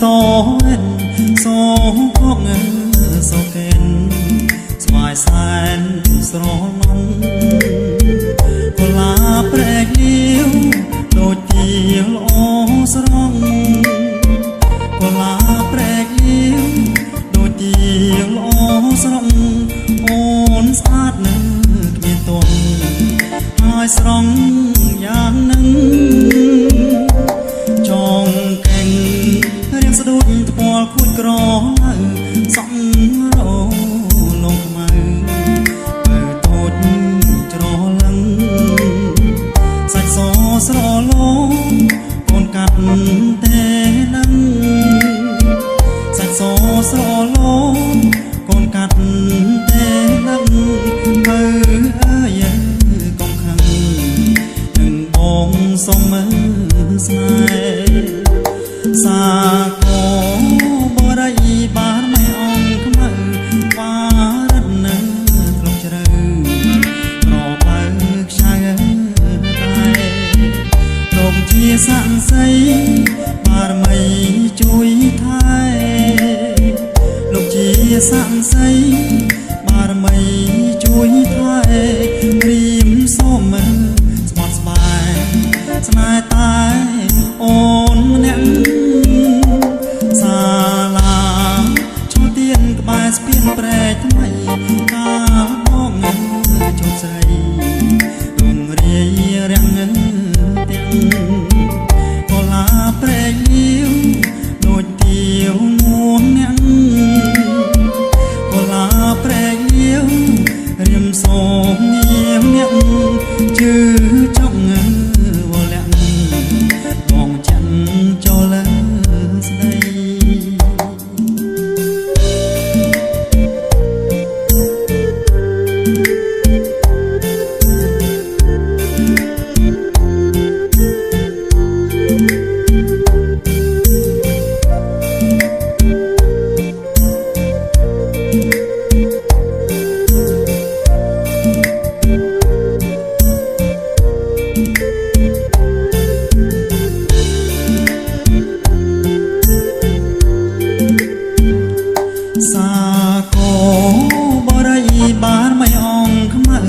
តអិនសូខកសូកេនស្វាយសែនស្រណំកុលាព្រែកលាវដូចជាល្អស្រងកុលាព្រែកលាវដូចជាល្អស្រងអូនស្អាតនឹងគ្មានទន់ហើយស្រងយ៉ាងនឹងចងកេងរៀងស្ដួចថ្ពាល់ខួចក្រនៅសំរលងខ្មៅបើតូចច្រឡឹងសាច់សស្រឡងកូនកាត់ទេនឹងសាច់សស្រឡងកូនកាត់ទេនឹងបើអើយកុំខឹងនឹងបងសុំមើលស្នេហ៍សាកោបរិយបានមិនអង្គខ្មៅបារត់នៅធ្លុកជ្រៅប្របើខ្ចៅតែលោកជាស័ក្តិសិទ្ធិបារមីជួយថែលោកជាស័ក្តិសិទ្ធិបារមីជួយថែព្រៀមសូមមើលស្បត់ស្បាយស្នេហ៍តែអូនម្នាក់សាឡាឈរទៀនក្បែរស្ពានព្រែកថ្មីកាលបងជោគស្រីរុងរាយរាំងទាំងកុលាព្រែកលាវដូចទៀវនួនអ្នកកុលាព្រែកលាវរៀមសូមនាមអ្នកជឿចង់វល់លាក់បងចិនចូលស្ដីសាកោបរិយបានមិនអង្គខ្មៅ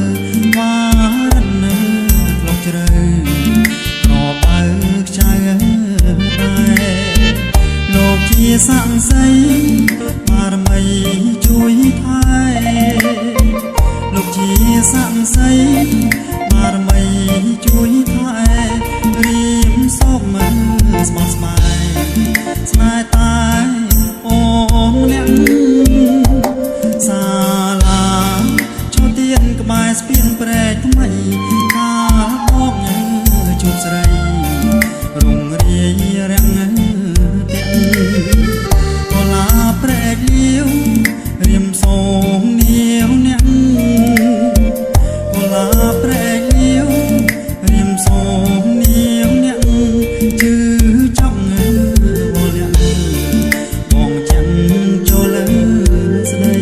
វារត់នៅធ្លុកជ្រៅប្របើខ្ចៅតែលោកជាស័ក្តិសិទ្ធិបារមីជួយថែលោកជាស័ក្តិសិទ្ធិបារមីជួយថែរៀមសូមមើលស្បត់ស្បាយស្នេហ៍តែអូនម្នាក់សាឡាឈរទៀនក្បែរស្ពានព្រែកថ្មីកាលបងជោគស្រីរុងរាយរាំងទាំងកុលាព្រែកលាវរៀមសូមនាវអ្នកកុលាព្រែកលាវរៀមសូមនាវអ្នកជឿចង់វល់លាក់បងចិនចូលស្ដី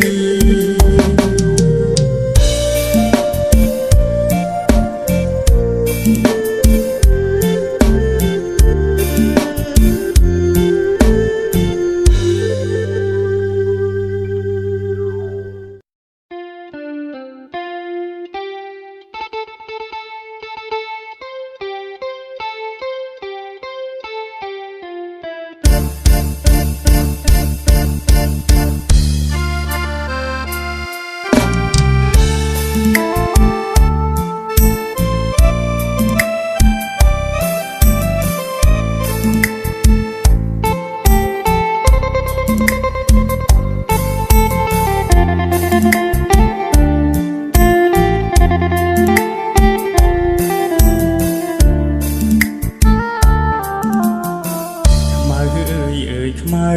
ខ្មៅ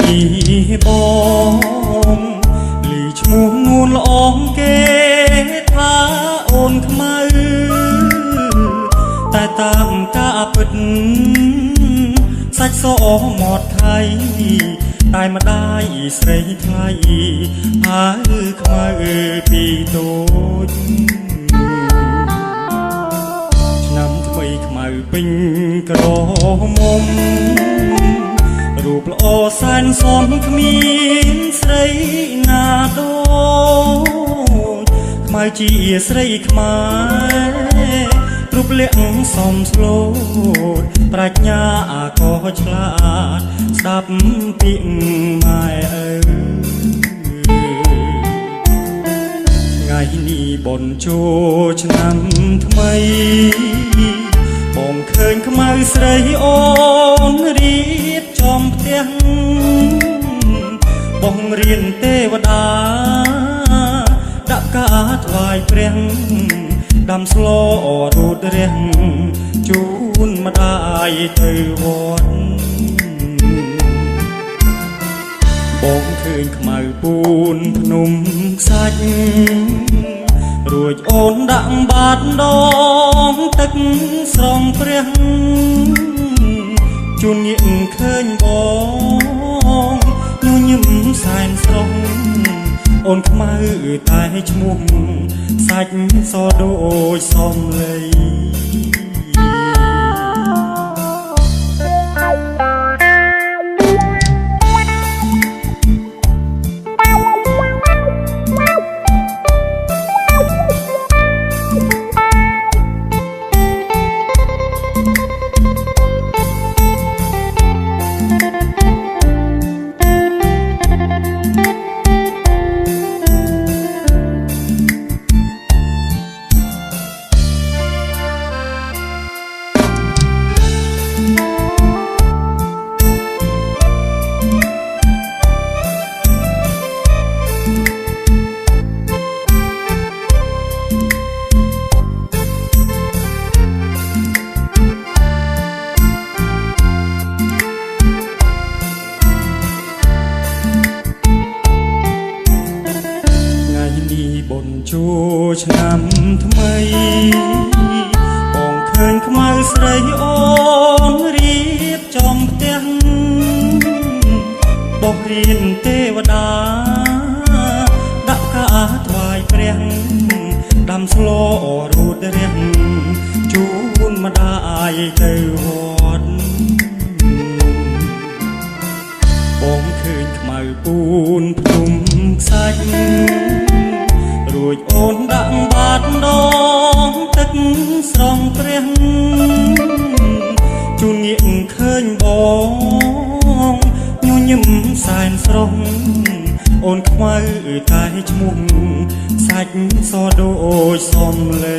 មីបងលឺឈ្មោះនួនល្អងគេថាអូនខ្មៅតែតាមការពិតសាច់សមាត់ថៃតែម្ដាយស្រីថ្លៃហើយខ្មៅពីតូចឆ្នាំថ្មីខ្មៅពេញក្រមុំរូប ปល្អសែនសមគ្មានស្រីណាដូចខ្មៅជាស្រីខ្មែររូបលាក់សមស្លូតប្រាជ្ញាក៏ឆ្លាតស្ដាប់ពីម៉ែឪថ្ងៃនេះបុណ្យចូលឆ្នាំថ្មីបងឃើញខ្មៅស្រីអូនរៀបចំផ្ទះបងរៀនទេវតាដាក់ការថ្វាយព្រះដាំស្លរូតរះជូនម្ដាយទៅវត្តបងឃើញខ្មៅពូនភ្នំខ្សាច់រួចអូនដាក់បាតដងទឹកស្រង់ព្រះជួនញាក់ឃើញបងញញឹមសែនស្រស់អូនខ្មៅតែឈ្មោះសាច់សដូចសំឡីបុណ្យចូលឆ្នាំថ្មីបងឃើញខ្មៅស្រីអូនរៀបចំផ្ទះបោះរៀនទេវតាដាក់ការថ្វាយព្រះដាំស្លរូតរះជូនម្ដាយទៅវត្តបងឃើញខ្មៅពូនភ្នំខ្សាច់រួចអូនដាក់បាតដងទឹកស្រង់ព្រះជួនងាកឃើញបងញញឹមសែនស្រស់អូនខ្មៅតែឈ្មោះសាច់សដូចសំឡី